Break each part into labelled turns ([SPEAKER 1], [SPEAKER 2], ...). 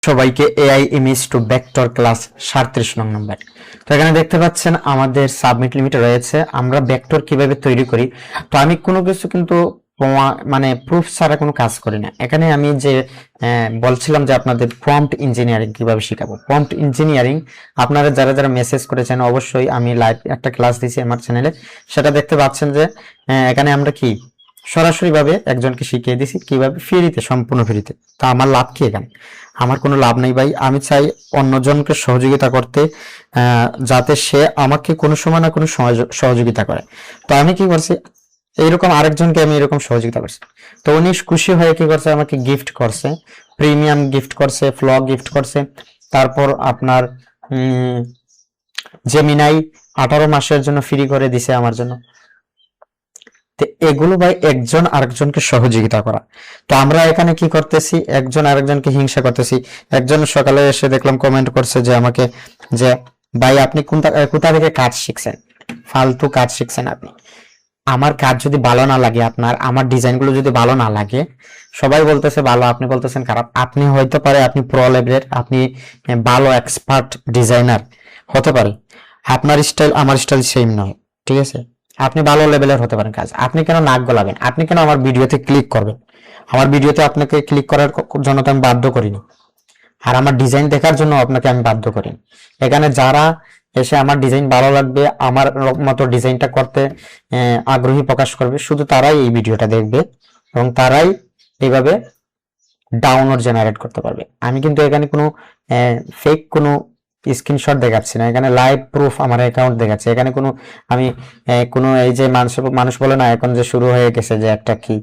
[SPEAKER 1] সবাইকে AI image to vector class 37 নং number. তো এখানে দেখতে পাচ্ছেন আমাদের সাবমিট লিমিট রয়েছে। আমরা ভেক্টর কিভাবে তৈরি করি, তো আমি কোনো কিছু কিন্তু মানে প্রুফ ছাড়া কোনো কাজ করি না। এখানে আমি যে বলছিলাম যে আপনাদের প্রম্পট ইঞ্জিনিয়ারিং কিভাবে শিখাবো। প্রম্পট ইঞ্জিনিয়ারিং আপনারা যারা যারা মেসেজ করেছেন অবশ্যই আমি লাইভ একটা ক্লাস দিয়েছি আমার চ্যানেলে, সেটা দেখতে পাচ্ছেন যে এখানে আমরা কি সরাসরি ভাবে একজনকে শিখিয়ে দিছি কিভাবে ফ্রিতে, সম্পূর্ণ ফ্রিতে। তো আমার লাভ কি এখানে? আমার কোনো লাভ নেই ভাই। আমি চাই অন্যজনকে সহযোগিতা করতে, যাতে সে আমাকে কোনো সময় না কোনো সহযোগিতা করে। তো আমি কি করছি, এইরকম আরেকজনকে আমি এরকম সহযোগিতা করছি, তো উনি খুশি হয়ে কি করছে, আমাকে গিফট করছে, প্রিমিয়াম গিফট করছে, ফ্লগ গিফট করছে, তারপর আপনার জেমিনাই 18 মাসের জন্য ফ্রি করে দিছে আমার জন্য। তো এগুলো ভাই একজন আরেকজনকে সহযোগিতা করা। তো আমরা এখানে কি করতেছি, একজন আরেকজনকে হিংসা করতেছি। একজন সকালে এসে দেখলাম কমেন্ট করছে যে আমাকে, যে ভাই আপনি কোথা থেকে কাজ শিখছেন, ফালতু কাজ শিখছেন আপনি। আমার কাজ যদি ভালো না লাগে, আপনার আমার ডিজাইন গুলো যদি ভালো না লাগে, সবাই বলতেছে ভালো, আপনি বলতেছেন খারাপ। আপনি হয়তো পারে আপনি প্রো লেভেলের, আপনি ভালো এক্সপার্ট ডিজাইনার হতে পারে, আপনার স্টাইল আমার স্টাইল সেম নয়, ঠিক আছে? আপনি ভালো লেভেলের হতে পারেন কাজ, আপনি কেন নাক গলাবেন? আপনি কেন আমার ভিডিওতে ক্লিক করবেন? আমার ভিডিওতে আপনাকে ক্লিক করার জন্য তো আমি বাধ্য করিনি, আর আমার ডিজাইন দেখার জন্য আপনাকে আমি বাধ্য করিনি। এখানে যারা এসে আমার ডিজাইন ভালো লাগবে, আমার মতো ডিজাইনটা করতে আগ্রহী প্রকাশ করবে, শুধু তারাই এই ভিডিওটা দেখবে এবং তারাই এইভাবে ডাউনলোড জেনারেট করতে পারবে। আমি কিন্তু এখানে কোনো ফেক কোনো স্ক্রিনশট দেখাচ্ছি না, এখানে লাইভ প্রুফ আমার অ্যাকাউন্ট দেখাচ্ছে। এখানে কোনো আমি কোনো এই যে মানুষ বলে না এখন যে শুরু হয়ে গেছে যে একটা কি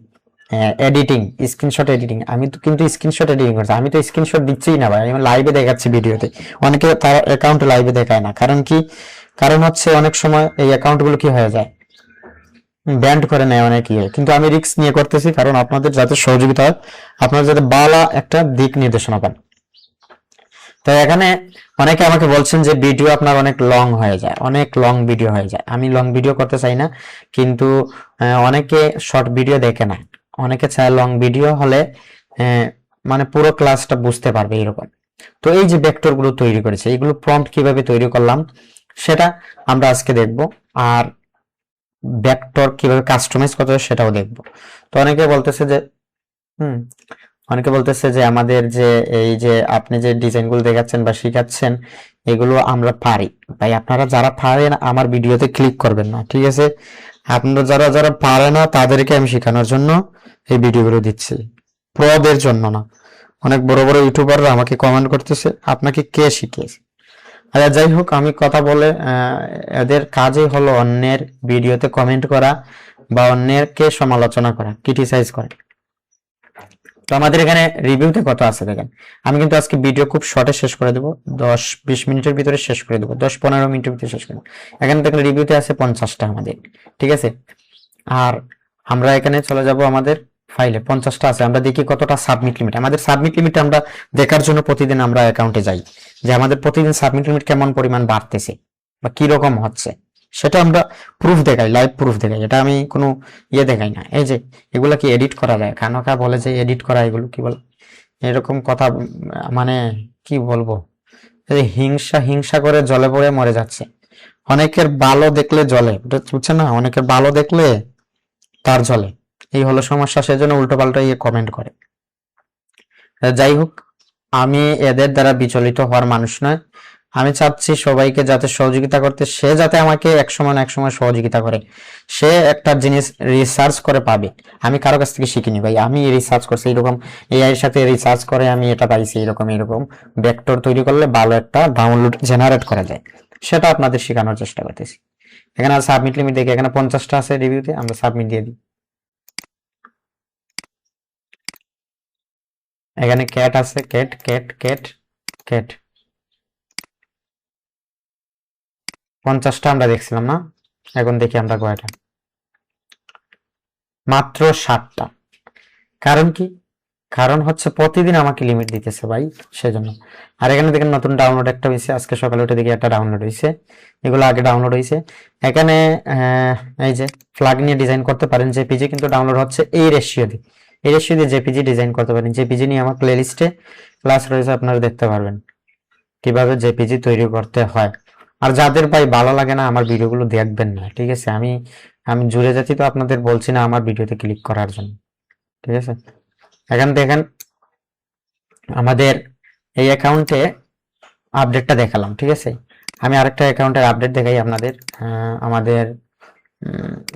[SPEAKER 1] এডিটিং, স্ক্রিনশট এডিটিং, আমি তো কিন্তু স্ক্রিনশট এডিটিং করছি, আমি তো স্ক্রিনশট দিচ্ছিই না ভাই, আমি লাইভে দেখাচ্ছি ভিডিওতে। অনেকে তার অ্যাকাউন্ট লাইভে দেখায় না, কারণ কি? কারণ হচ্ছে অনেক সময় এই অ্যাকাউন্ট গুলো কি হয়ে যায়, ব্যান্ড করে নেয় অনেক ইয়ে। কিন্তু আমি রিস্ক নিয়ে করতেছি, কারণ আপনাদের যাতে সহযোগিতা হয়, আপনারা যাতে ভালো একটা দিক নির্দেশনা পান। তো এখানে অনেকে আমাকে বলছেন যে ভিডিও আপনার অনেক লং হয়ে যায়, অনেক লং ভিডিও হয়ে যায়। আমি লং ভিডিও করতে চাই না, কিন্তু অনেকে শর্ট ভিডিও দেখে না, অনেকে চায় লং ভিডিও হলে মানে পুরো ক্লাসটা বুঝতে পারবে এরকম। তো এই যে ভেক্টর গুলো তৈরি করেছে, এগুলো প্রম্পট কিভাবে তৈরি করলাম সেটা আমরা আজকে দেখব, আর ভেক্টর কিভাবে কাস্টমাইজ করতে হয় সেটাও দেখব। তো অনেকে বলতেছে যে অনেকে বলতেছে যে আমাদের যে এই যে আপনি যে ডিজাইন গুলো দেখাচ্ছেন বা শিখাচ্ছেন এগুলো আমরা পারি। ভাই আপনারা যারা পারেন আমার ভিডিওতে ক্লিক করবেন না, ঠিক আছে? আপনারা যারা যারা পারে না তাদেরকে আমি শেখানোর জন্য এই ভিডিওগুলো দিচ্ছি, প্রদের জন্য না। অনেক বড় বড় ইউটিউবাররা আমাকে কমেন্ট করতেছে আপনাকে কে শিখিয়েছে। আচ্ছা যাই হোক, আমি কথা বলে এদের কাজই হলো অন্যের ভিডিওতে কমেন্ট করা বা অন্যকে সমালোচনা করা, ক্রিটিসাইজ করা। তো আমাদের এখানে রিভিউতে কত আছে দেখেন। আমি কিন্তু আজকে ভিডিও খুব শর্টে শেষ করে দেবো, 10-20 মিনিটের ভিতরে শেষ করে দেবো, 10-15 মিনিটের ভিতরে শেষ করে দেবো। এখানে দেখেন রিভিউতে আছে 50টা আমাদের, ঠিক আছে? আর আমরা এখানে চলে যাব আমাদের ফাইলে, 50টা আছে। আমরা দেখি কতটা সাবমিট লিমিট। আমাদের সাবমিট লিমিট আমরা দেখার জন্য প্রতিদিন আমরা অ্যাকাউন্টে যাই, যে আমাদের প্রতিদিন সাবমিট লিমিট কেমন পরিমাণ বাড়তেছে বা কি রকম হচ্ছে, সেটা আমরা প্রুফ দেখাই, লাইভ প্রুফ দেখাই। এটা আমি কোনো ইয়ে দেখাই না। এই যে এগুলা কি এডিট করা যায়? কানকা বলে যে এডিট করা, এগুলো কি বলে এরকম কথা, মানে কি বলবো, এই হিংসা হিংসা করে জলে পড়ে মরে যাচ্ছে। অনেকের ভালো দেখলে জলে, বুঝছে না? অনেকের ভালো দেখলে তার জলে, এই হলো সমস্যা। সেজন্য উল্টো পাল্টা ইয়ে কমেন্ট করে। যাই হোক, আমি এদের দ্বারা বিচলিত হওয়ার মানুষ নয়। আমি চাচ্ছি সবাইকে যাতে সহযোগিতা করতে, সে যাতে আমাকে একসময় না একসময় সহযোগিতা করে। সে একটা জিনিস রিসার্চ করে পাবে, আমি কারো কাছ থেকে শিখিনি ভাই, আমি রিসার্চ করছি, এরকম এআই এর সাথে রিসার্চ করে আমি এটা পাইছি। এরকম এরকম ভেক্টর তৈরি করলে ভালো একটা ডাউনলোড জেনারেট করা যায়, সেটা আপনাদের শেখানোর চেষ্টা করতেছি। এখানে সাবমিট লিমিট দেখি, এখানে 50টা আছে রিভিউতে, আমরা সাবমিট দিয়ে দিই। এখানে ক্যাট আছে, ক্যাট ক্যাট ক্যাট ক্যাট 50টা আমরা দেখছিলাম না? এখন দেখি আমরা কয়টা, মাত্র 7টা। কারণ কি? কারণ হচ্ছে প্রতিদিন আমাকে লিমিট দিতেছে ভাই, সেজন্য। আর এখানে দেখেন নতুন ডাউনলোড একটা হয়েছে, আজকে সকালে উঠে দেখি একটা ডাউনলোড হয়েছে, এগুলো আগে ডাউনলোড হয়েছে। এখানে এই যে ফ্ল্যাগ নিয়ে ডিজাইন করতে পারেন, জেপিজি কিন্তু ডাউনলোড হচ্ছে এই রেশিও দিয়ে, এর সাথে জেপিজি ডিজাইন করতে পারেন। জেপিজি নিয়ে আমার প্লেলিস্টে ক্লাস রয়েছে, আপনারা দেখতে পারবেন কিভাবে জেপিজি তৈরি করতে হয়। আর যাদের ভাই ভালো লাগে না আমার ভিডিওগুলো দেখবেন না, ঠিক আছে? আমি আমি জুড়ে যাচ্ছি তো আপনাদের বলছি না আমার ভিডিওতে ক্লিক করার জন্য, ঠিক আছে? এখানে দেখেন আমাদের এই অ্যাকাউন্টে আপডেটটা দেখালাম, ঠিক আছে? আমি আরেকটা অ্যাকাউন্টের আপডেট দেখাই আপনাদের। আমাদের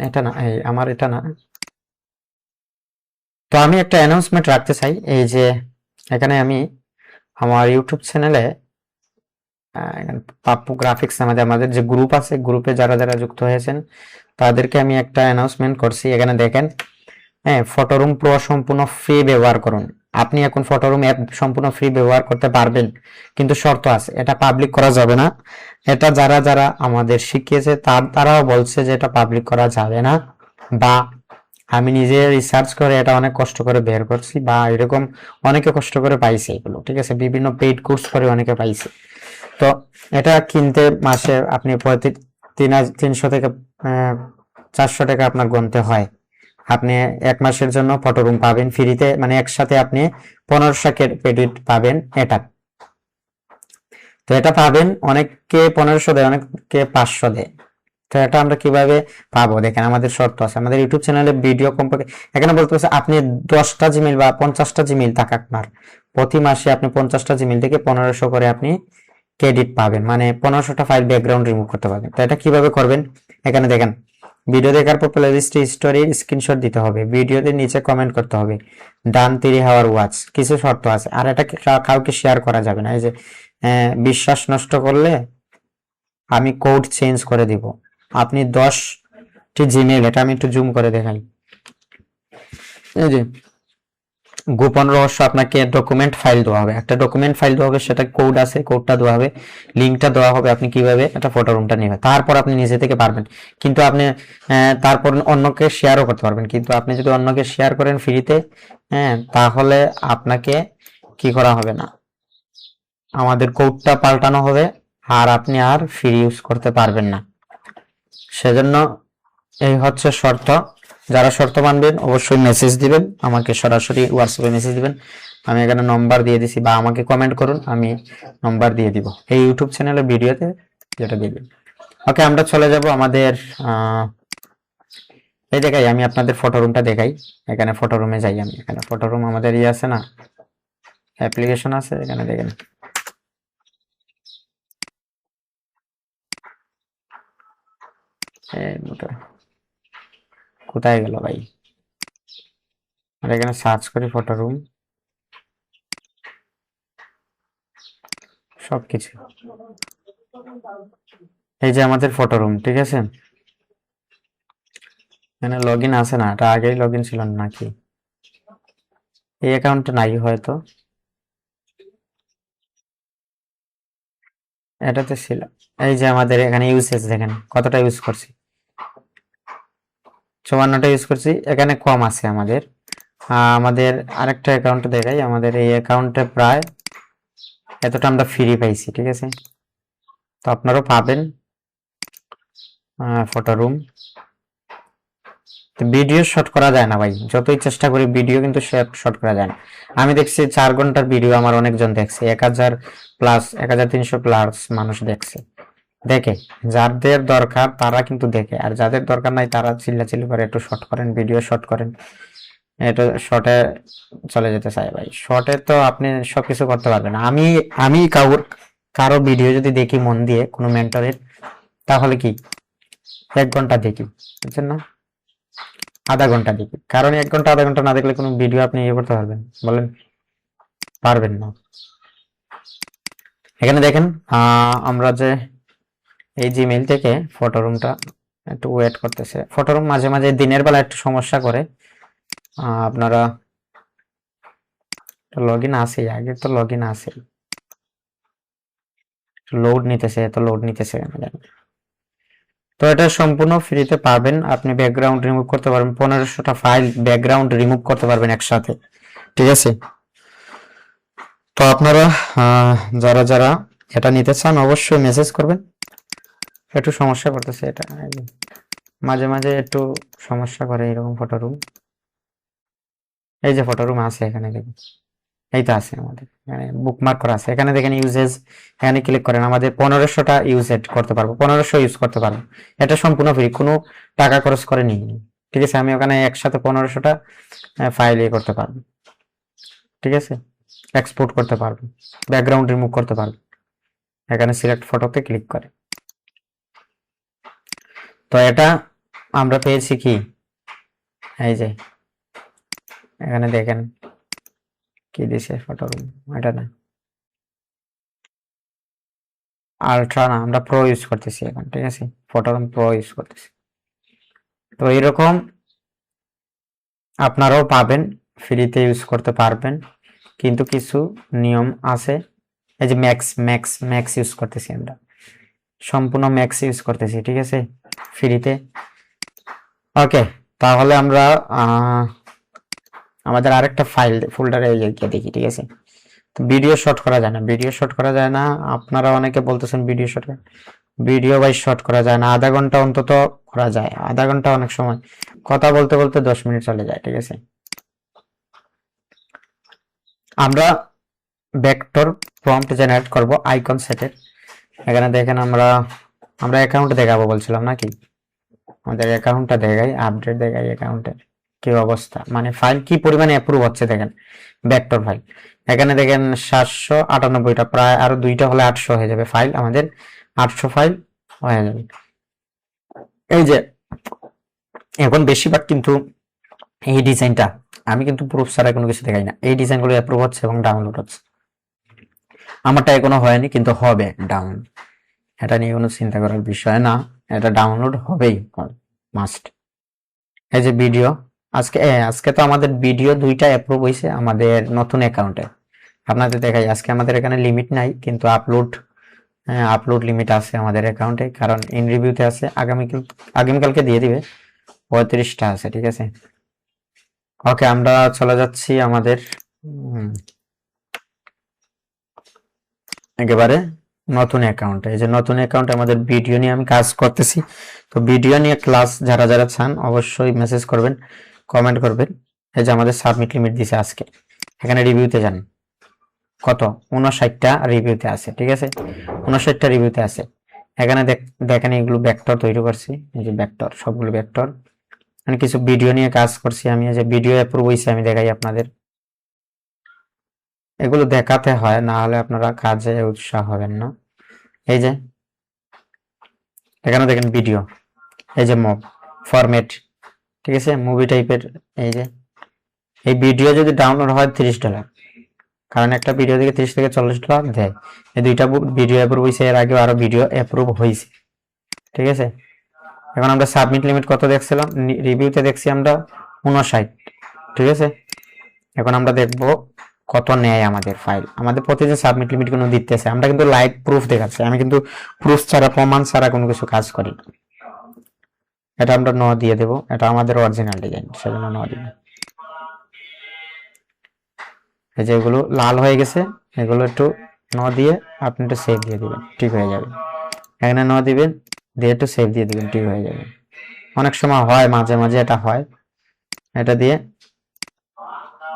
[SPEAKER 1] এটা না, এই আমার এটা না। তো আমি একটা অ্যানাউন্সমেন্ট রাখতে চাই, এই যে এখানে আমি আমার ইউটিউব চ্যানেলে পাপ্পু গ্রাফিক্স আমাদের আমাদের যে গ্রুপ আছে, গ্রুপে যারা যারা যুক্ত হয়েছেন তাদেরকে আমি একটা অ্যানাউন্সমেন্ট করছি। এখানে দেখেন, হ্যাঁ, ফটোরুম প্রো সম্পূর্ণ ফ্রি ব্যবহার করুন। আপনি এখন ফটোরুম অ্যাপ সম্পূর্ণ ফ্রি ব্যবহার করতে পারবেন, কিন্তু শর্ত আছে, এটা পাবলিক করা যাবে না। এটা যারা যারা আমাদের শিখিয়েছে তারাও বলছে যে এটা পাবলিক করা যাবে না, বা আমি নিজে রিসার্চ করে এটা অনেক কষ্ট করে বের করছি, বা এরকম অনেকে কষ্ট করে পাইছে এগুলো, ঠিক আছে? বিভিন্ন পেইড কোর্স করে অনেকে পাইছে। তো এটা কিনতে মাসে আপনি প্রতি 300 থেকে 400 টাকা আপনার গুনতে হয়। আপনি 1 মাসের জন্য ফটোরুম পাবেন ফ্রিতে, মানে একসাথে আপনি 1500 ক্রেডিট পাবেন এটা। তো এটা পাবেন, অনেককে 1500 দেয়, অনেককে 500 দেয়। তো এটা আমরা কিভাবে পাবো দেখেন, আমাদের শর্ত আছে। আমাদের ইউটিউব চ্যানেলে ভিডিও কমপক্ষে এখানে বলতে হচ্ছে আপনি 10টা জিমেইল বা 50টা জিমেইল থাক আপনার, প্রতি মাসে আপনি 50টা জিমেইল থেকে 1500 করে আপনি ক্রেডিট পাবেন, মানে 1500টা ফাইল ব্যাকগ্রাউন্ড রিমুভ করতে পারবেন। তো এটা কিভাবে করবেন, এখানে দেখেন, ভিডিও দেখার পর প্লেলিস্টে স্টোরির স্ক্রিনশট দিতে হবে, ভিডিওতে নিচে কমেন্ট করতে হবে ডান 3 আওয়ার ওয়াচ। কিছু শর্ত আছে, আর এটা কাউকে শেয়ার করা যাবে না। এই যে বিশ্বাস নষ্ট করলে আমি কোড চেঞ্জ করে দিব। আপনি 10টি জিমেইল, এটা আমি একটু জুম করে দেখাই, এই যে গোপন রহস্য, আপনাকে ডকুমেন্ট ফাইল দেওয়া হবে, একটা ডকুমেন্ট ফাইল দেওয়া হবে, সেটা কোড আছে, কোডটা দেওয়া হবে, লিঙ্কটা দেওয়া হবে, আপনি কিভাবে এটা ফটো রুমটা নেবেন, তারপর আপনি নিজে থেকে পারবেন। কিন্তু আপনি তারপর অন্যকে শেয়ারও করতে পারবেন, কিন্তু আপনি যদি অন্যকে শেয়ার করেন ফ্রিতে, হ্যাঁ, তাহলে আপনাকে কি করা হবে না, আমাদের কোডটা পাল্টানো হবে, আর আপনি আর ফ্রি ইউজ করতে পারবেন না। সেজন্য এই হচ্ছে শর্ত। যারা শর্ত মানবেন অবশ্যই মেসেজ দিবেন আমাকে, সরাসরি হোয়াটসঅ্যাপে মেসেজ দিবেন, আমি এখানে নম্বর দিয়ে দিছি, বা আমাকে কমেন্ট করুন, আমি নম্বর দিয়ে দিব এই ইউটিউব চ্যানেলের ভিডিওতে, যেটা দিবেন। ওকে, আমরা চলে যাব আমাদের এই দেখাই, আমি আপনাদের ফটো রুমটা দেখাই। এখানে ফটো রুমে যাই আমি, এখানে ফটো রুম আমাদের ইয়ে আছে না, অ্যাপ্লিকেশন আছে, এখানে দেখেন। কোথায় গেল ভাই, আর এখানে সার্চ করি ফটো রুম, সবকিছু, এই যে আমাদের ফটো রুম, ঠিক আছে? এখানে লগ ইন আছে না, এটা আগেই লগ ইন ছিল নাকি, এই অ্যাকাউন্টে নাই হয়তো, এটাতে ছিল। এই যে আমাদের এখানে ইউসেজ দেখেন কতটা ইউজ করছি, 54টা ইউজ করছি, এখানে কম আছে আমাদের। আমাদের আরেকটা অ্যাকাউন্টে দেখাই, আমাদের এই অ্যাকাউন্টে প্রায় এতটা আমরা ফ্রি পাইছি, ঠিক আছে? তো আপনারাও পাবেন ফটো রুম। ভিডিও শর্ট করা যায় না ভাই, যতই চেষ্টা করি ভিডিও কিন্তু শর্ট করা যায় না। আমি দেখছি 4 ঘন্টার ভিডিও আমার অনেকজন দেখছে, 1000 প্লাস, 1300 প্লাস মানুষ দেখছে। দেখে, যাদের দরকার তারা কিন্তু দেখে, আর যাদের দরকার নাই তারা চিল্লাচিল্লি করে একটু শর্ট করেন, ভিডিও শর্ট করেন, এটা শর্টে চলে যেতে চাই ভাই। শর্টে তো আপনি সবকিছু করতে পারবেন না। আমি আমি কারো ভিডিও যদি দেখি মন দিয়ে কোনো মেন্টরের, তাহলে কি 1 ঘন্টা দেখি, বুঝছেন না, আধা ঘন্টা দেখি, কারণ 1 ঘন্টা আধা ঘন্টা না দেখলে কোনো ভিডিও আপনি ইয়ে করতে পারবেন, বলেন? পারবেন না। এখানে দেখেন, আমরা যে এই জিমেইল থেকে ফটো রুমটা একটু ওয়েট করতেছে, ফটো রুম মাঝে মাঝে দিনের বেলা একটু সমস্যা করে। আপনারা লগ ইন আছে, আগে তো লগ ইন আছে, লোড নিতেছে, এত লোড নিতেছে। তো এটা সম্পূর্ণ ফ্রিতে পাবেন, আপনি ব্যাকগ্রাউন্ড রিমুভ করতে পারবেন, 1500টা ফাইল ব্যাকগ্রাউন্ড রিমুভ করতে পারবেন একসাথে, ঠিক আছে? তো আপনারা যারা যারা এটা নিতে চান অবশ্যই মেসেজ করবেন। একটু সমস্যা করতেছে এটা, মাঝে মাঝে একটু সমস্যা করে এরকম ফটো রুম। এই যে ফটো রুম আছে এখানে দেখুন, এই তো আছে আমাদের এখানে বুকমার্ক করা আছে। এখানে দেখেন ইউজেস, এখানে ক্লিক করেন, আমাদের 1500টা ইউজ করতে পারবো, 1500 ইউজ করতে পারবো। এটা সম্পূর্ণ ফ্রি, কোনো টাকা খরচ করে নিই। ঠিক আছে, আমি ওখানে একসাথে 1500টা ফাইল করতে পারবো। ঠিক আছে, এক্সপোর্ট করতে পারবো, ব্যাকগ্রাউন্ড রিমুভ করতে পারবো। এখানে সিলেক্ট ফটোতে ক্লিক করে, তো এটা আমরা পেয়েছি কি, এই যে এখানে দেখেন কি দিছে ফটো রুম, এটা না আলট্রা না, আমরা প্রো ইউজ করতেছি এখন। ঠিক আছে, ফটো রুম প্রো ইউজ করতেছি। তো এরকম আপনারাও পাবেন, ফ্রিতে ইউজ করতে পারবেন, কিন্তু কিছু নিয়ম আছে। এই যে ম্যাক্স ম্যাক্স ম্যাক্স ইউজ করতেছি আমরা, সম্পূর্ণ ম্যাক্স ইউজ করতেছি। ঠিক আছে, ফ্রিতে। ওকে, তাহলে আমরা আমাদের আরেকটা ফাইল ফোল্ডারে গিয়ে দেখি। ঠিক আছে, ভিডিও শর্ট করা যায় না, ভিডিও শর্ট করা যায় না। আপনারা অনেকে বলতেছেন video short, video by short করা যায় না। আধা ঘন্টা অন্তত করা যায়, আধা ঘন্টা অনেক সময় কথা বলতে বলতে 10 মিনিট চলে যায়। ঠিক আছে, আমরা ভেক্টর প্রম্পট জেনারেট করব আইকন সেটের। এখানে দেখেন আমরা অ্যাকাউন্ট দেখাবো বলছিলাম নাকি, আমাদের অ্যাকাউন্টটা দেখাই, আপডেট দেখাই অ্যাকাউন্টের কি অবস্থা, মানে ফাইল কি পরিমাণে অ্যাপ্রুভ হচ্ছে দেখেন। ভেক্টর ফাইল এখানে দেখেন 798টা, প্রায় আরো 2টা হলে 800 হয়ে যাবে ফাইল, আমাদের 800 ফাইল হয়ে যাবে। এই যে এখন বেশিরভাগ কিন্তু এই ডিজাইনটা, আমি কিন্তু প্রুফ ছাড়া কোনো কিছু দেখাই না, এই ডিজাইনগুলো অ্যাপ্রুভ হচ্ছে এবং ডাউনলোড হচ্ছে। আমারটা এখনো হয়নি, কিন্তু হবে ডাউন, এটা নিয়ে কোনো চিন্তা করার বিষয় না, এটা ডাউনলোড হবেই মাস্ট। এই যে ভিডিও, আজকে তো আমাদের ভিডিও 2টা অ্যাপ্রুভ হয়েছে আমাদের নতুন অ্যাকাউন্টে। আপনাদের দেখাই, আজকে আমাদের এখানে লিমিট নাই, কিন্তু আপলোড লিমিট আছে আমাদের অ্যাকাউন্টে, কারণ ইন রিভিউতে আছে, আগামীকালকে দিয়ে দিবে, 35টা আছে। ঠিক আছে, ওকে, আমরা চলে যাচ্ছি আমাদের একেবারে নতুন অ্যাকাউন্টে। এই যে নতুন অ্যাকাউন্টে আমাদের ভিডিও নিয়ে আমি কাজ করতেছি। তো ভিডিও নিয়ে ক্লাস যারা যারা চান অবশ্যই মেসেজ করবেন, কমেন্ট করবেন। এই যে আমাদের সাবমিট লিমিট দিছে আজকে, এখানে রিভিউতে যান, কত 59টা রিভিউতে আছে। ঠিক আছে, 59টা রিভিউতে আছে। এখানে দেখেন এগুলো ভেক্টর তৈরি করছি, এই যে ভেক্টর, সবগুলো ভেক্টর। মানে কিছু ভিডিও নিয়ে কাজ করছি আমি, এই যে ভিডিও অ্যাপ্রুভ হয়েছে আমি দেখাই আপনাদের। এগুলো দেখাতে হয়, না হলে আপনারা কাজে উৎসাহ হবেন না। এই যে এখানে দেখেন ভিডিও, এই যে মব ফরম্যাট, ঠিক আছে, মুভি টাইপের। এই যে এই ভিডিও যদি ডাউনলোড হয় $30, কারণ একটা ভিডিও থেকে 30 থেকে $40 দেয়। এই 2টা ভিডিও অ্যাপ্রুভ হয়েছে, এর আগে আরো ভিডিও অ্যাপ্রুভ হয়েছে। ঠিক আছে, এখন আমরা সাবমিট লিমিট কত দেখছিলাম, রিভিউতে দেখছি আমরা 59। ঠিক আছে, এখন আমরা দেখব কত নেয় আমাদের ফাইল। আমাদের প্রতিদিন সাবমিট লিমিট কোনো দিতেছে, আমরা কিন্তু লাইভ প্রুফ দেখাচ্ছি, আমি কিন্তু প্রুফ ছাড়া, প্রমাণ ছাড়া কোনো কিছু কাজ করি না। এটা আমরা ন দিয়ে দেব, এটা আমাদের অরিজিনাল ডিজাইন, সেজন্য ন দিব। এই যে এগুলো লাল হয়ে গেছে, এগুলো একটু ন দিয়ে আপনি একটু সেভ দিয়ে দিবেন, ঠিক হয়ে যাবে। এখানে ন দিবেন, দিয়ে একটু সেভ দিয়ে দিবেন, ঠিক হয়ে যাবে। অনেক সময় হয়, মাঝে মাঝে এটা হয়, এটা দিয়ে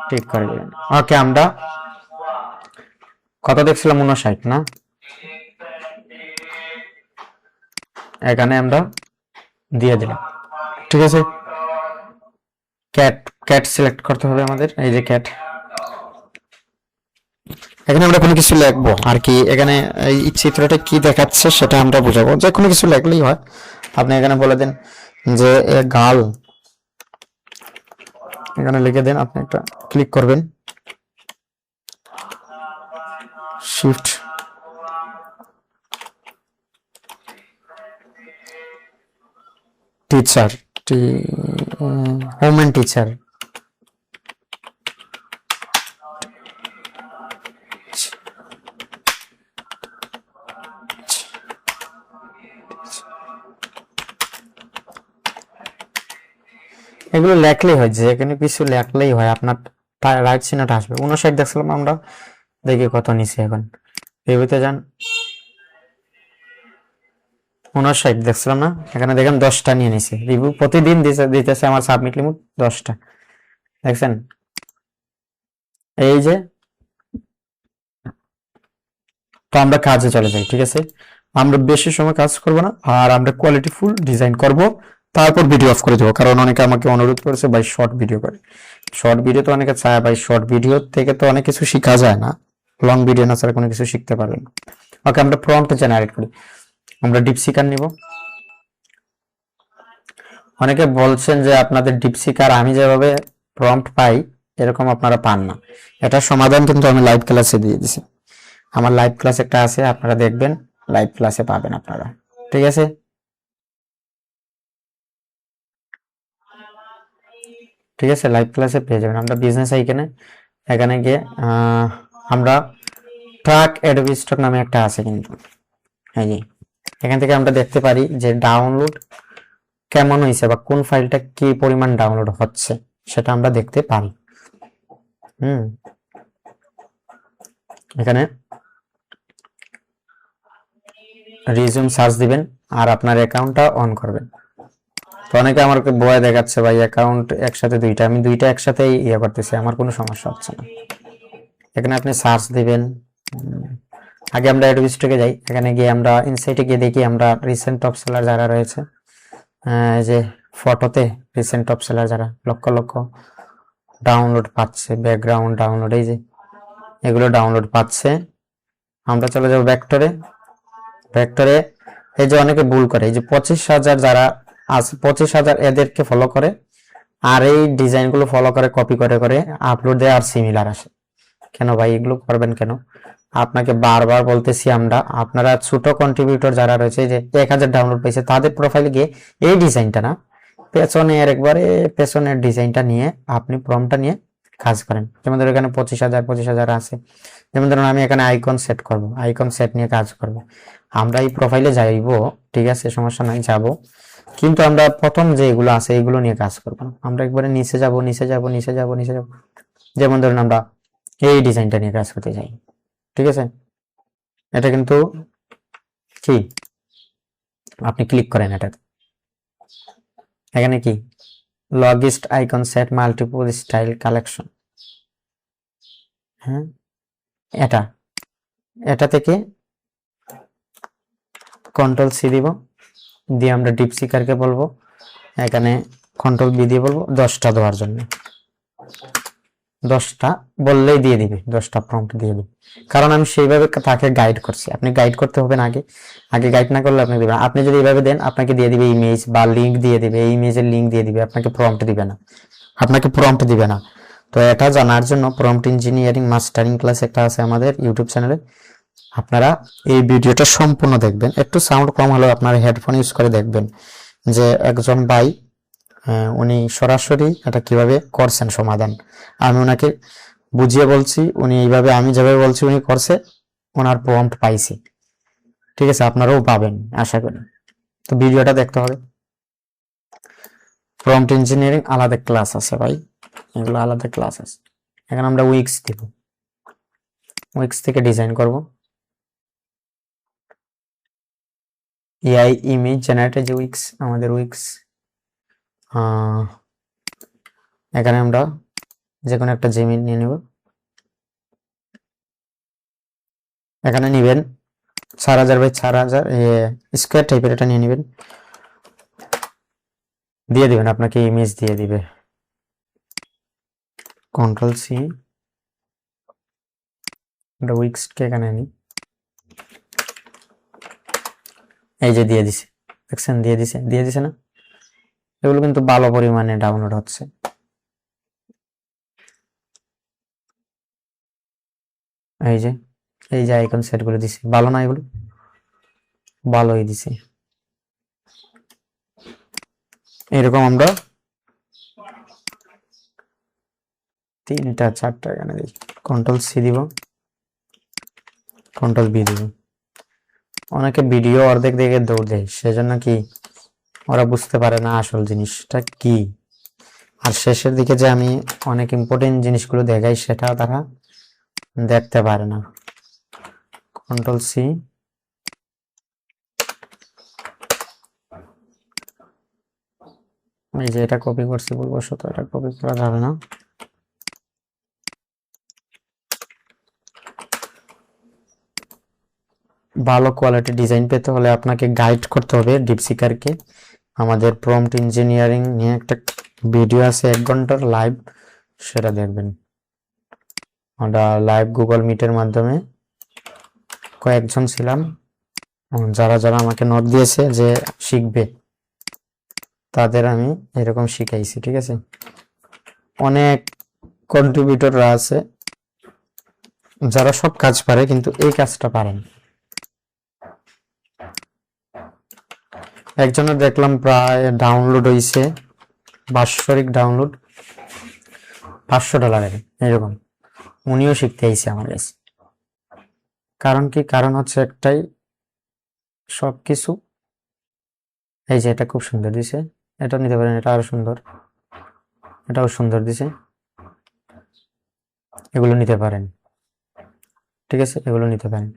[SPEAKER 1] ঠিক করে দিবেন। ওকে, আমরা কত দেখছিলাম, 59 না, এখানে আমরা দিয়ে দিলাম। ঠিক আছে, ক্যাট সিলেক্ট করতে হবে আমাদের। এই যে ক্যাট, এখানে আমরা কোনো কিছু লিখবো আর কি, এখানে এই চিত্রটা কি দেখাচ্ছে সেটা আমরা বুঝাবো, যে কোনো কিছু লিখলেই হয়। আপনি এখানে বলে দেন যে গার্ল, এখানে লিখে দেন, আপনি একটা ক্লিক করবেন, shift teacher, home and teacher, এগুলো লেখলেই হয়, যে এখানে কিছু লেখলেই হয়, আপনার রাইট চিহ্নটা আসবে। 59 দেখছিলাম আমরা, দেখি কত নিচে। এখন রিভিউতে যান, 59 দেখছিলাম না, এখানে দেখেন 10টা নিয়ে নিছে রিভিউ, প্রতিদিন দিতেছে আমার সাবমিট লিমিট 10টা, দেখছেন। এই যে, তো আমরা কাজে চলে যাই, ঠিক আছে। আমরা বেশি সময় কাজ করব না, আর আমরা কোয়ালিটি ফুল ডিজাইন করব, তারপর ভিডিও অফ করে দেবো। কারণ অনেকে আমাকে অনুরোধ করেছে ভাই শর্ট ভিডিও করে। শর্ট ভিডিও তো অনেকে চায় ভাই, শর্ট ভিডিও থেকে তো অনেক কিছু শেখা যায় না, লং ভিডিও না ছাড়া কোনো কিছু শিখতে পারবেন না। ওকে, আমরা প্রম্পট জেনারেট করি। আমরা ডিপসিকার নিব। অনেকে বলছেন যে আপনাদের ডিপসিকার আমি যেভাবে প্রম্পট পাই এরকম আপনারা পান না। এটার সমাধান কিন্তু আমি লাইভ ক্লাসে দিয়ে দিছি। আমার লাইভ ক্লাস একটা আছে, আপনারা দেখবেন, লাইভ ক্লাসে পাবেন আপনারা, ঠিক আছে। ঠিক আছে, লাইভ ক্লাসে পেয়ে যাবেন। আমরা বিজনেস আইকনে এখানে গিয়ে আমরা ট্রাক অ্যাডোবি স্টক নামে একটা আছে কিন্তু, এই যে এখান থেকে আমরা দেখতে পারি যে ডাউনলোড কেমন হয়েছে বা কোন ফাইলটা কি পরিমাণ ডাউনলোড হচ্ছে সেটা আমরা দেখতে পারি। এখানে রিজিউম সার্চ দিবেন আর আপনার অ্যাকাউন্টটা অন করবেন। তো অনেকে আমাকে ভয় দেখাচ্ছে ভাই অ্যাকাউন্ট একসাথে দুইটা, আমি দুইটা একসাথেই ইয়ে করতেছি, আমার কোনো সমস্যা হচ্ছে না। এখানে আপনি সার্চ দিবেন। আগে আমরা অ্যাডোবি স্টকে যাই, এখানে গিয়ে আমরা ইনসাইটে গিয়ে দেখি আমরা রিসেন্ট টপ সেলার যারা রয়েছে, যে ফটোতে রিসেন্ট টপ সেলার যারা লক্ষ লক্ষ ডাউনলোড পাচ্ছে, ব্যাকগ্রাউন্ড ডাউনলোড, এই যে এগুলো ডাউনলোড পাচ্ছে। আমরা চলে যাবো ভেক্টরে। ভেক্টরে এই যে অনেকে ভুল করে, এই যে 25,000 যারা আছে, 25,000 এদেরকে ফলো করে, আর এই ডিজাইনগুলো ফলো করে কপি করে করে আপলোড দেয় আর সিমিলার আসে। কেন ভাই এগুলো করবেন কেন? আপনাকে বারবার বলতেছি আমরা, আপনারা ছোট কন্ট্রিবিউটর যারা রয়েছে যে 1,000 ডাউনলোড পেয়েছে তাদের প্রোফাইলে গিয়ে এই ডিজাইনটা না, পেছনের একবারে পেছনের ডিজাইনটা নিয়ে আপনি প্রম্পটটা নিয়ে কাজ করেন। যেমন ধরুন এখানে 25,000 আছে, যেমন ধরুন আমি এখানে আইকন সেট করব, আইকন সেট নিয়ে কাজ করব। আমরা এই প্রোফাইলে যাইব, ঠিক আছে, সমস্যা নাই, যাব, কিন্তু আমরা প্রথম যে এগুলো আছে এগুলো নিয়ে কাজ করব না। আমরা একবারে নিচে যাব, নিচে যাব, নিচে যাব, নিচে যাব। যেমন ধরুন আমরা এই ডিজাইনটা নিয়ে কাজ করতে চাই, ঠিক আছে। এটা কিন্তু কি, আপনি ক্লিক করেন এটাতে, এখানে কি লগিস্ট icon set multiple style collection, হ্যাঁ, এটা এটা থেকে কন্ট্রোল সি দিব, দিয়ে আমরা ডিপসিকারকে বলবো এখানে কন্ট্রোল বি দিয়ে বলবো 10টা দেওয়ার জন্য। 10টা বললেই দিয়ে দিবে, 10টা প্রম্পট দিয়ে দিবে, কারণ আমি সেইভাবে তাকে গাইড করছি। আপনি গাইড করতে হবে না, আগে আগে গাইড না করলে আপনি দিবেন। আপনি যদি এইভাবে দেন আপনাকে দিয়ে দিবে ইমেজ বা লিঙ্ক দিয়ে দিবে, এই ইমেজের লিঙ্ক দিয়ে দিবে, আপনাকে প্রম্পট দিবে না, আপনাকে প্রম্পট দিবে না। তো এটা জানার জন্য প্রম্পট ইঞ্জিনিয়ারিং মাস্টারিং ক্লাস একটা আছে আমাদের ইউটিউব চ্যানেলে, আপনারা এই ভিডিওটা সম্পূর্ণ দেখবেন। একটু সাউন্ড কম হলেও আপনারা হেডফোন ইউজ করে দেখবেন যে একজন ভাই উনি সরাসরি এটা কিভাবে করছেন সমাধান। আমি ওনাকে বুঝিয়ে বলছি, উনি এইভাবে আমি যেভাবে বলছি উনি করছে, ওনার প্রম্পট পাইছি, ঠিক আছে, আপনারাও পাবেন আশা করি। তো ভিডিওটা দেখতে হবে। প্রম্পট ইঞ্জিনিয়ারিং আলাদা ক্লাস আছে ভাই, এগুলো আলাদা ক্লাস আছে। এখানে আমরা উইক্স দিব, উইক্স থেকে ডিজাইন করব। এআই ইমেজ জেনারেটর যে উইক্স, আমাদের উইক্স, এখানে আমরা যে কোনো একটা জিমেল নিয়ে নেব। এখানে নিবেন 4,000 বাই 4,000 স্কোয়ার টাইপের, এটা নিয়ে নেবেন, দিয়ে দিবেন, আপনাকে ইমেজ দিয়ে দিবে। কন্ট্রোল সি, আমরা উইক্সকে এখানে নিই, এই যে দিয়ে দিছে, দেখছেন, দিয়ে দিছে না? এগুলো কিন্তু ভালো পরিমাণে ডাউনলোড হচ্ছে। এই যে আইকন সেট করে দিছি, ভালো না? এগুলো ভালোই দিছি। এরকম আমরা 3টা 4টা এখানে দিই। কন্ট্রোল সি দিব, কন্ট্রোল বি দিব। অনেকে ভিডিও অর্ধেক দেখে দৌড় দেয়, সেজন্য কি ওরা বুঝতে পারে না আসল জিনিসটা কি, আর শেষের দিকে যে আমি অনেক ইম্পর্টেন্ট জিনিসগুলো দেখাই সেটা তারা দেখতে পারে না। কন্ট্রোল সি, এই যে এটা কপি করছি, বলবো তো এটা কপি করা যাবে না, ভালো কোয়ালিটি ডিজাইন পেতে হলে আপনাকে গাইড করতে হবে ডিপসিকারকে। আমাদের প্রম্পট ইঞ্জিনিয়ারিং নিয়ে একটা ভিডিও আছে 1 ঘন্টার লাইভ, সেটা দেখবেন। আমরা লাইভ গুগল মিটের মাধ্যমে কয়েকজন ছিলাম, যারা যারা আমাকে নোট দিয়েছে যে শিখবে, তাদের আমি এরকম শিখাইছি। ঠিক আছে, অনেক কন্ট্রিবিউটররা আছে যারা সব কাজ পারে কিন্তু এই কাজটা পারেন। একজনের দেখলাম প্রায় ডাউনলোড হয়েছে, বাৎসরিক ডাউনলোড $500 এরকম। উনিও শিখতে আইছে আমার কাছে। কারণ কি? কারণ হচ্ছে একটাই, সবকিছু এই যে এটা খুব সুন্দর দিছে, এটা নিতে পারেন, এটা আরো সুন্দর, এটাও সুন্দর দিছে, এগুলো নিতে পারেন। ঠিক আছে, এগুলো নিতে পারেন।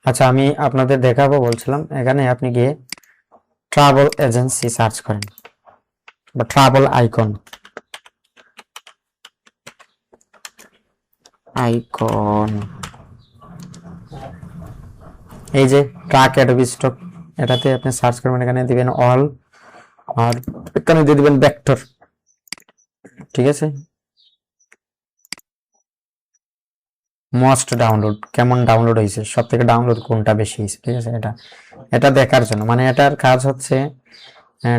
[SPEAKER 1] আচ্ছা, আমি আপনাদের দেখাবো বলছিলাম, এখানে আপনি গিয়ে ট্রাভেল এজেন্সি সার্চ করেন বা ট্রাভেল আইকন, এই যে ট্রাক অ্যাডোবি স্টক, এটাতে আপনি সার্চ করবেন, এখানে দিবেন অল, আর এখানে দিয়ে দিবেন ভেক্টর। ঠিক আছে, মোস্ট ডাউনলোড, কেমন ডাউনলোড হয়েছে, সব থেকে ডাউনলোড কোনটা বেশি হয়েছে। ঠিক আছে, এটা এটা দেখার জন্য, মানে এটার কাজ হচ্ছে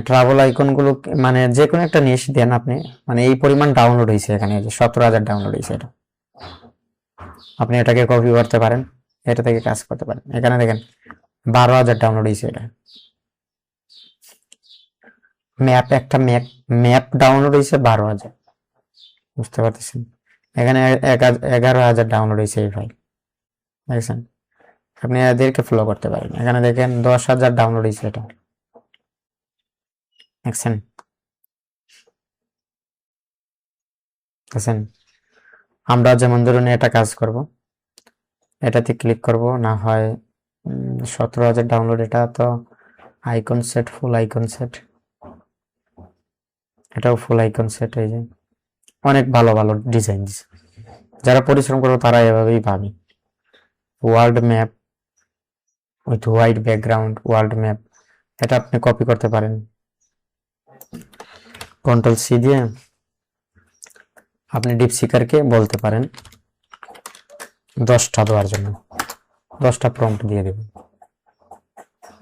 [SPEAKER 1] ট্রাভেল আইকন গুলো, মানে যে কোনো একটা নিয়ে দেন আপনি, মানে এই পরিমাণ ডাউনলোড হয়েছে এখানে, এই যে 17,000 ডাউনলোড হয়েছে এটা। আপনি এটাকে কপি করতে পারেন, এটা থেকে কাজ করতে পারেন। এখানে দেখেন 12,000 ডাউনলোড হয়েছে এটা। ম্যাপ, একটা ম্যাপ ম্যাপ ডাউনলোড হয়েছে 12,000, বুঝতে পারতেছেন। এখানে 11,000 ডাউনলোড হয়েছে এই ফাইল, দেখছেন। আপনি এদেরকে ফলো করতে পারেন। এখানে দেখেন 10,000 ডাউনলোড হয়েছে এটা, দেখছেন দেখছেন। আমরা যেমন ধরুন এটা কাজ করব, এটাতে ক্লিক করব, না হয় 17,000 ডাউনলোড, এটা তো আইকন সেট, ফুল আইকন সেট, এটাও ফুল আইকন সেট। এই যে অনেক ভালো ভালো ডিজাইন, যারা পরিশ্রম করবে তারা এভাবেই পাবে। World map with white background, world map, এটা আপনি কপি করতে পারেন কন্ট্রোল সি দিয়ে। আপনি ডিপসিকারকে বলতে পারেন 10টা দেওয়ার জন্য, 10টা প্রম্পট দিয়ে দেবেন।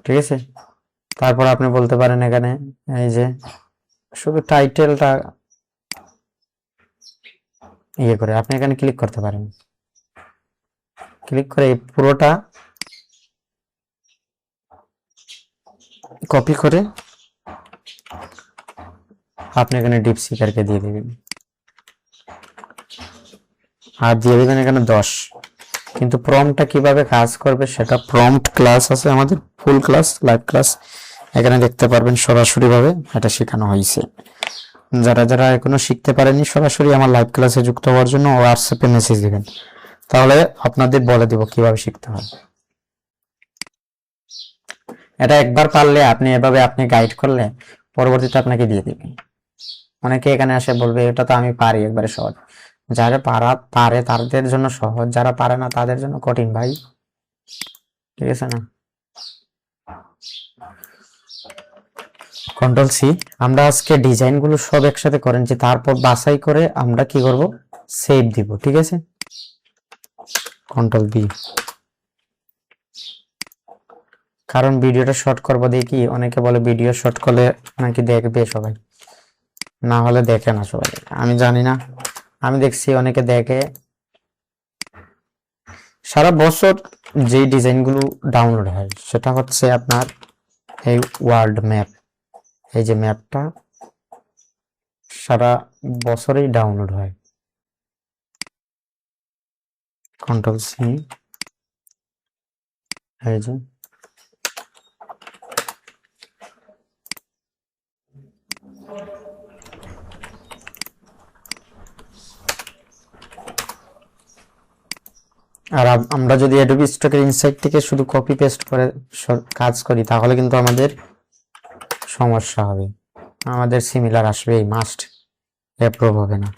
[SPEAKER 1] ঠিক আছে, তারপর আপনি বলতে পারেন এখানে এই যে শুধু টাইটেলটা ইয়ে করে আপনি এখানে ক্লিক করতে পারেন। ক্লিক করে এই পুরোটা কপি করে আপনি এখানে ডিপসিকারকে দিয়ে দেবেন, আর দিয়ে দেবেন এখানে 10। কিন্তু প্রম্পটটা কিভাবে কাজ করবে সেটা প্রম্পট ক্লাস আছে আমাদের, ফুল ক্লাস, লাইভ ক্লাস, এখানে দেখতে পারবেন সরাসরি ভাবে এটা শেখানো হয়েছে। যারা যারা এখনো শিখতে পারেনি, সরাসরি আমার লাইভ ক্লাসে যুক্ত হওয়ার জন্য হোয়াটসঅ্যাপে মেসেজ দিবেন, তাহলে আপনাদের বলে দিব কিভাবে শিখতে হয়। এটা একবার পারলে আপনি এভাবে আপনি গাইড করলে পরবর্তীতে আপনাকে দিয়ে দিবে। অনেকে এখানে আসে বলবে এটা তো আমি পারি, একবারে সহজ। যারা পারে তাদের জন্য সহজ, যারা পারে না তাদের জন্য কঠিন ভাই। ঠিক আছে না? কন্ট্রোল সি, আমরা আজকে ডিজাইন গুলো সব একসাথে করেন যে, তারপর বাছাই করে আমরা কি করব, সেভ দিব। ঠিক আছে, কন্ট্রোল বি, কারণ ভিডিওটা শর্ট করবো দেখি, অনেকে বলে ভিডিও শর্ট করলে নাকি দেখবে সবাই, না হলে দেখে না সবাই, আমি জানি না, আমি দেখছি অনেকে দেখে। সারা বছর যে ডিজাইনগুলো ডাউনলোড হয় সেটা হচ্ছে আপনার এই ওয়ার্ল্ড ম্যাপ, এই যে ম্যাপটা সারা বছরেই ডাউনলোড হয়। কন্ট্রোল সি, এই যে আর আমরা যদি অ্যাডোবি স্টকের ইনসাইট থেকে শুধু কপি পেস্ট করে কাজ করি তাহলে কিন্তু আমাদের সমস্যা হবে, আমাদের সিমিলার আসবে, এই মাস্ট অ্যাপ্রুভ হবে না।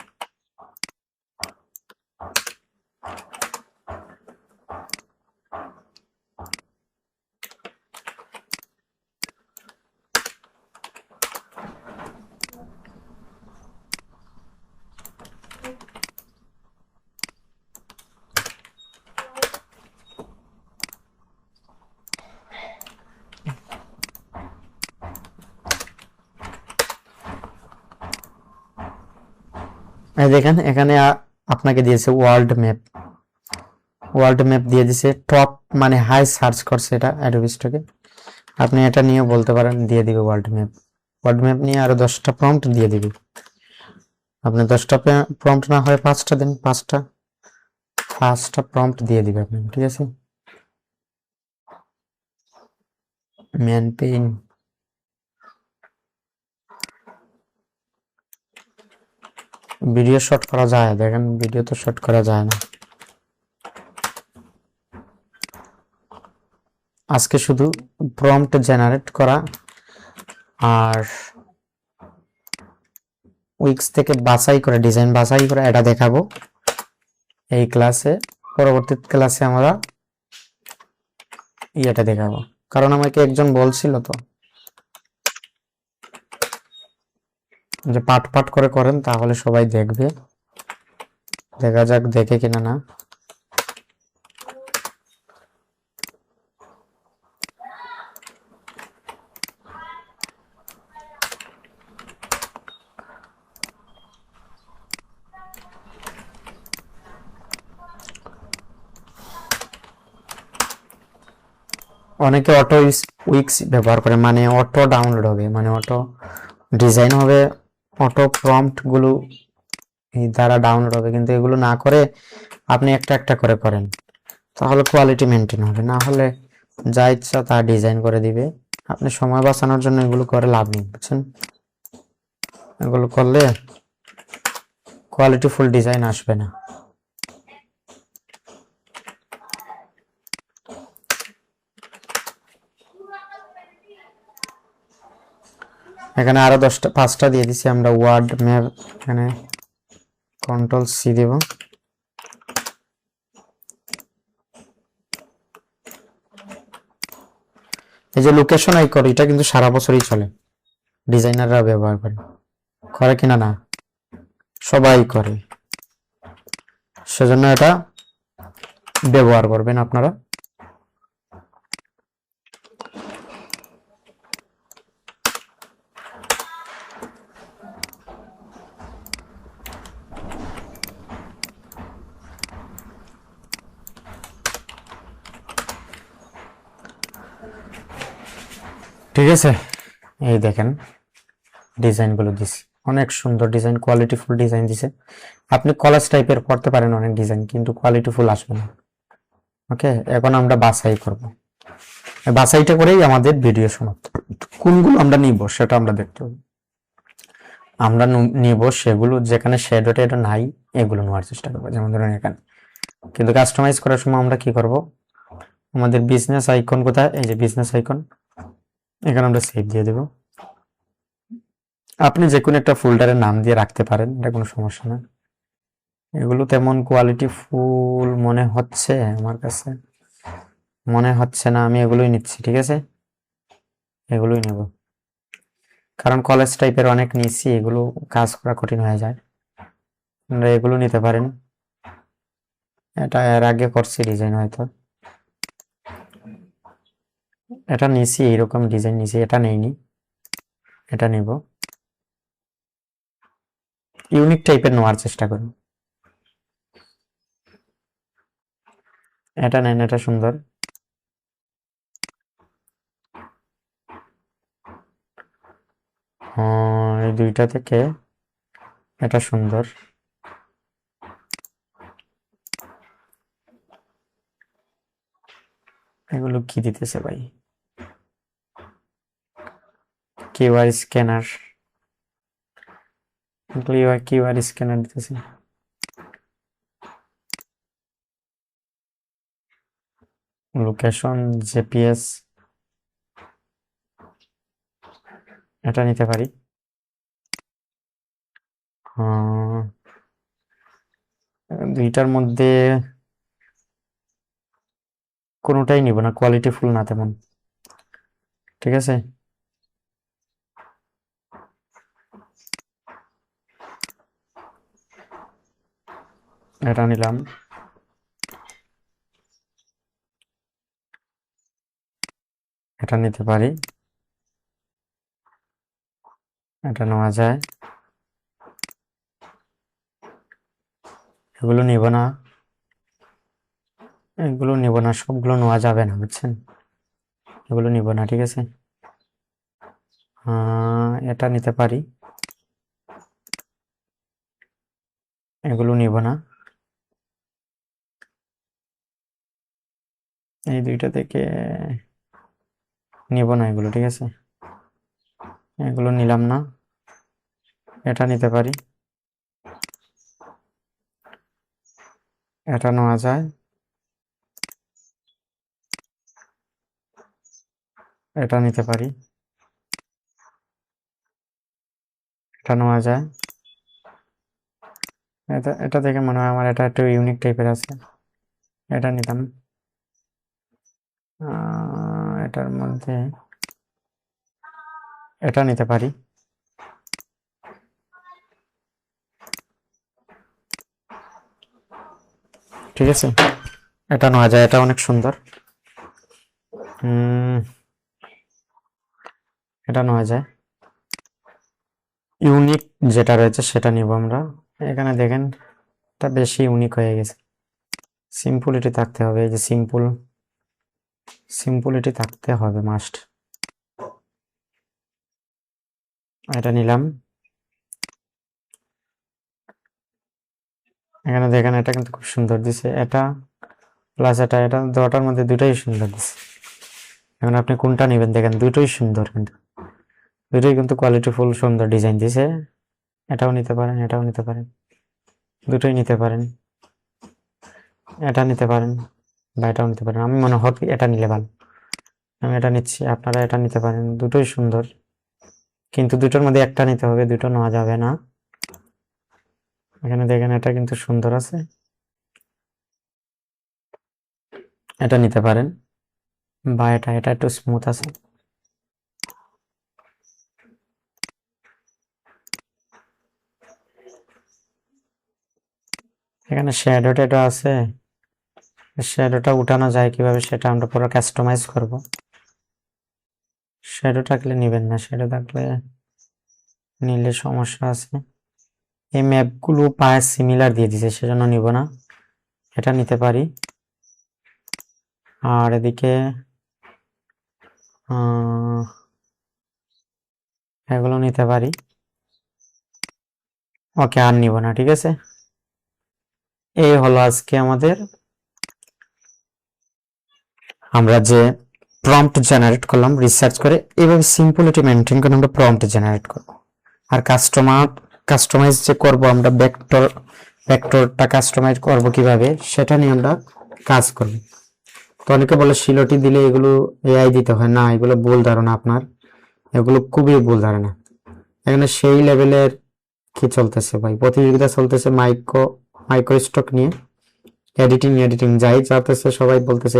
[SPEAKER 1] এই দেখেন এখানে আপনাকে দিয়েছে ওয়ার্ল্ড ম্যাপ দিয়ে দিছে টপ, মানে হাই সার্চ করছে এটা অ্যাডোবি স্টকে। আপনি এটা নিয়েও বলতে পারেন, দিয়ে দিবে ওয়ার্ল্ড ম্যাপ নিয়ে আরো 10টা প্রম্পট দিয়ে দিবে। আপনি 10টা প্রম্পট না হয় 5টা দিন, 5টা প্রম্পট দিয়ে দিবে আপনি, ঠিক আছে। ম্যান পেইন, ভিডিও শট করা যায়, দেখেন ভিডিও তো শট করা যায় না। আজকে শুধু প্রম্পট জেনারেট করা আর উইক্স থেকে বাছাই করে, ডিজাইন বাছাই করে এটা দেখাবো এই ক্লাসে। পরবর্তী ক্লাসে আমরা ইয়েটা দেখাবো, কারণ আমাকে একজন বলছিল তো যে পাট পাট করে করেন তাহলে সবাই দেখবে। দেখা যাক দেখে কিনা না। অনেকে অটো উইক্স ব্যবহার করে, মানে অটো ডাউনলোড হবে, মানে অটো ডিজাইন হবে, অটো প্রম্পট গুলো এই দ্বারা ডাউনলোড হবে। কিন্তু এগুলো না করে আপনি একটা একটা করে করেন, তাহলে কোয়ালিটি মেনটেন হবে। না হলে যা ইচ্ছা তা ডিজাইন করে দিবে। আপনি সময় বাঁচানোর জন্য এগুলো করে লাভ নেই, বুঝছেন। এগুলো করলে কোয়ালিটি ফুল ডিজাইন আসবে না। এখানে আরো 5টা দিয়ে দিছি আমরা ওয়ার্ড ম্যাপ। এখানে কন্ট্রোল সি দেব। এই যে লোকেশন আইকন, এটা কিন্তু সারা বছরই চলে, ডিজাইনাররা ব্যবহার করে কিনা না, সবাই করে, সেজন্য এটা ব্যবহার করবেন আপনারা। ঠিক আছে, এই দেখেন ডিজাইনগুলো দিছি, অনেক সুন্দর ডিজাইন, কোয়ালিটিফুল ডিজাইন দিছে। আপনি কলেজ টাইপের করতে পারেন অনেক ডিজাইন, কিন্তু কোয়ালিটিফুল আসবে না। ওকে, এখন আমরা বাছাই করব। বাছাইটা করেই আমাদের ভিডিও সমাপ্ত। কোনগুলো আমরা নিব সেটা আমরা দেখতে হবে। আমরা নিব সেগুলো যেখানে শ্যাডো ট্যাডো নাই, এগুলো নেওয়ার চেষ্টা করবো। যেমন ধরেন এখানে, কিন্তু কাস্টমাইজ করার সময় আমরা কি করব, আমাদের বিজনেস আইকন কোথায়, এই যে বিজনেস আইকন, এখানে আমরা সেভ দিয়ে দেব। আপনি যে কোনো একটা ফোল্ডারের নাম দিয়ে রাখতে পারেন, এটা কোনো সমস্যা না। এগুলো তেমন কোয়ালিটি ফুল মনে হচ্ছে আমার কাছে, মনে হচ্ছে না, আমি এগুলোই নিচ্ছি, ঠিক আছে, এগুলোই নেব। কারণ কলেজ টাইপের অনেক নিচ্ছি, এগুলো কাজ করা কঠিন হয়ে যায়। আপনারা এগুলো নিতে পারেন। এটা এর আগে করছি ডিজাইন, হয়তো এটা নিছি, এইরকম ডিজাইন নিছি, এটা নেইনি, এটা নিব। ইউনিক টাইপের নেওয়ার চেষ্টা করুন। এটা নেন, এটা সুন্দর। এই দুইটা থেকে এটা সুন্দর। এগুলো কি দিতেছে ভাই, কিউআর স্ক্যানার, কিউআর স্ক্যানার দিতেছে। লোকেশন জিপিএস, এটা নিতে পারি। দুইটার মধ্যে কোনোটাই নিব না, কোয়ালিটি ফুল না তেমন, ঠিক আছে। এটা নিলাম, এটা নিতে পারি, এটা নেওয়া যায়। এগুলো নিব না, এগুলো নিব না, সবগুলো নেওয়া যাবে না, বুঝছেন? এগুলো নিব না, ঠিক আছে। এটা নিতে পারি, এগুলো নিব না। এই দুইটা থেকে নিব না এগুলো, ঠিক আছে। এগুলো নিলাম না, এটা নিতে পারি, এটা নেওয়া যায়, এটা নিতে পারি, এটা নেওয়া যায়। এটা এটা দেখে মনে হয় আমার এটা একটু ইউনিক টাইপের আছে, এটা নিলাম। এটার মধ্যে এটা নিতে পারি, ঠিক আছে। এটা নেওয়া যায়, এটা অনেক সুন্দর। এটা নেওয়া যায়। ইউনিক যেটা রয়েছে সেটা নিব আমরা। এখানে দেখেন এটা বেশি ইউনিক হয়ে গেছে, সিম্পলিটি থাকতে হবে, এই যে সিম্পলিটি থাকতে হবে মাস্ট। এটা নিলাম। এখানে দেখেন এটা কিন্তু খুব সুন্দর দিছে, এটা প্লাস এটা, এটা দুটার মধ্যে দুটাই সুন্দর দিছে। এখন আপনি কোনটা নেবেন দেখেন, দুটোই সুন্দর, কিন্তু দুটোই কিন্তু কোয়ালিটিফুল সুন্দর ডিজাইন দিছে। এটাও নিতে পারেন, এটাও নিতে পারেন, দুটোই নিতে পারেন, এটা নিতে পারেন বা এটাও নিতে পারেন। আমি মনে হয় এটা নিলে ভালো, আমি এটা নিচ্ছি, আপনারা এটা নিতে পারেন, দুটোই সুন্দর, কিন্তু দুটোর মধ্যে একটা নিতে হবে, দুটো নেওয়া যাবে না। এখানে দেখেন এটা কিন্তু সুন্দর আছে, এটা নিতে পারেন, বা এটা, এটা একটু স্মুথ আছে। এখানে শ্যাডোটা এটা আছে, শ্যাডোটা উঠানো যায় কিভাবে সেটা আমরা পুরো কাস্টমাইজ করব। শ্যাডো থাকলে নিবেন না, শ্যাডো থাকলে নিলে সমস্যা আছে। এই ম্যাপগুলো প্রায় সিমিলার দিয়ে দিছে, সেজন্য নিব না, এটা নিতে পারি। আর এদিকে এগুলো নিতে পারি, ওকে আর নিব না, ঠিক আছে। এই হলো আজকে আমরা যে প্রম্পট জেনারেট করলাম রিসার্চ করে, এভাবে সিম্পলিটি মেনটেন করে আমরা প্রম্পট জেনারেট করব। আর কাস্টমাইজ যে করব আমরা, ভেক্টরটা কাস্টমাইজ করব কিভাবে সেটা নিয়ে আমরা কাজ করব। তো অনেকে বলে শিলটি দিলে এগুলো এআই দিতে হয়, না, এগুলো ভুল ধারণা আপনার, এগুলো খুবই ভুল ধারণা। এখানে সেই লেভেলের কি চলতেছে ভাই, প্রতিযোগিতা চলতেছে মাইক্রো স্টক নিয়ে, এডিটিং যাই চাইতেছে সবাই বলতেছে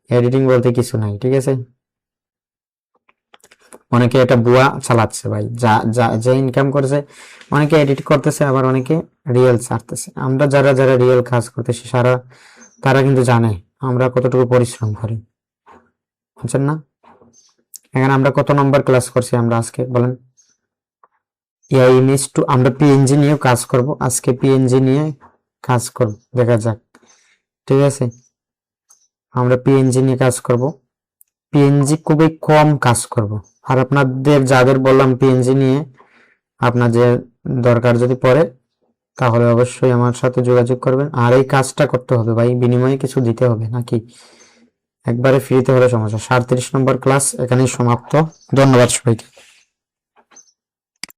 [SPEAKER 1] এডিটিং বলতে কিছু নাই, ঠিক আছে। অনেকে এটা বুয়া চালাচ্ছে ভাই, যে ইনকাম করছে, অনেকে এডিট করতেছে, আবার অনেকে রিয়েল ছাড়তেছে। আমরা যারা যারা রিয়েল কাজ করতেছি তারা কিন্তু জানে আমরা কতটুকু পরিশ্রম করি, বুঝছেন না। এখানে আমরা কত নম্বর ক্লাস করছি আমরা আজকে বলেন? এআই ইমেজ টু, আমরা পিএনজি নিয়ে কাজ করব আজকে, পিএনজি নিয়ে কাজ করব, দেখা যাক, ঠিক আছে। আমরা পিএনজি নিয়ে কাজ করব, পিএনজি খুবই কম কাজ করব। আর আপনাদের যাদের বললাম পিএনজি নিয়ে আপনাদের দরকার যদি পড়ে, তাহলে অবশ্যই আমার সাথে যোগাযোগ করবেন। আর এই কাজটা করতে হবে ভাই, বিনিময়ে কিছু দিতে হবে নাকি, একবারে ফ্রিতে হলে সমস্যা। 37 নম্বর ক্লাস এখানেই সমাপ্ত। ধন্যবাদ সবাইকে।